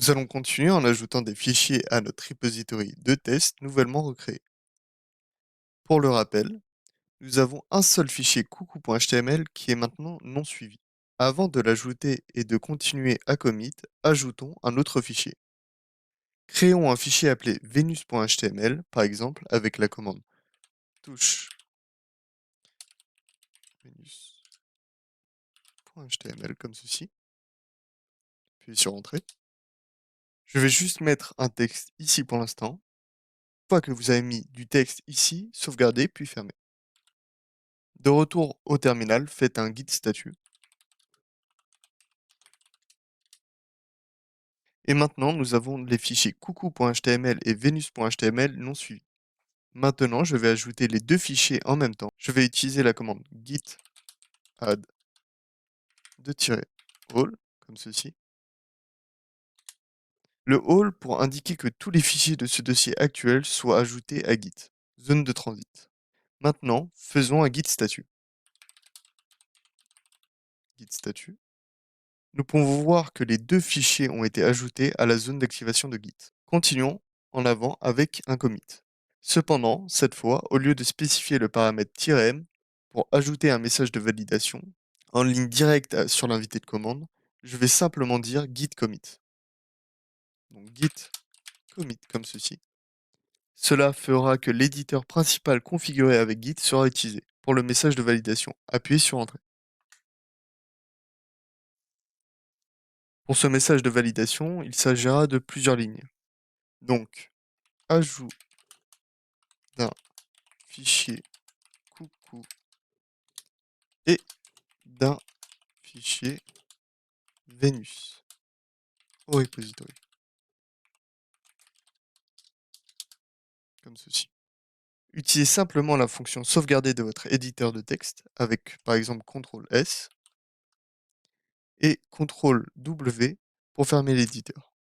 Nous allons continuer en ajoutant des fichiers à notre repository de tests nouvellement recréé. Pour le rappel, nous avons un seul fichier coucou.html qui est maintenant non suivi. Avant de l'ajouter et de continuer à commit, ajoutons un autre fichier. Créons un fichier appelé venus.html, par exemple, avec la commande touche venus.html comme ceci, puis sur Entrée. Je vais juste mettre un texte ici pour l'instant. Une fois que vous avez mis du texte ici, sauvegardez puis fermez. De retour au terminal, faites un git statut. Et maintenant, nous avons les fichiers coucou.html et venus.html non suivis. Maintenant, je vais ajouter les deux fichiers en même temps. Je vais utiliser la commande git add all, comme ceci. Le all pour indiquer que tous les fichiers de ce dossier actuel soient ajoutés à Git. Zone de transit. Maintenant, faisons un git statut. Git statut. Nous pouvons voir que les deux fichiers ont été ajoutés à la zone d'activation de Git. Continuons en avant avec un commit. Cependant, cette fois, au lieu de spécifier le paramètre "-m" pour ajouter un message de validation en ligne directe sur l'invité de commande, je vais simplement dire git commit. Donc git commit comme ceci. Cela fera que l'éditeur principal configuré avec Git sera utilisé. Pour le message de validation, appuyez sur Entrée. Pour ce message de validation, il s'agira de plusieurs lignes. Donc, ajout d'un fichier coucou et d'un fichier Venus au repository. Comme ceci. Utilisez simplement la fonction sauvegarder de votre éditeur de texte avec par exemple CTRL-S et CTRL-W pour fermer l'éditeur.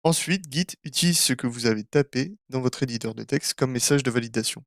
Ensuite, Git utilise ce que vous avez tapé dans votre éditeur de texte comme message de validation.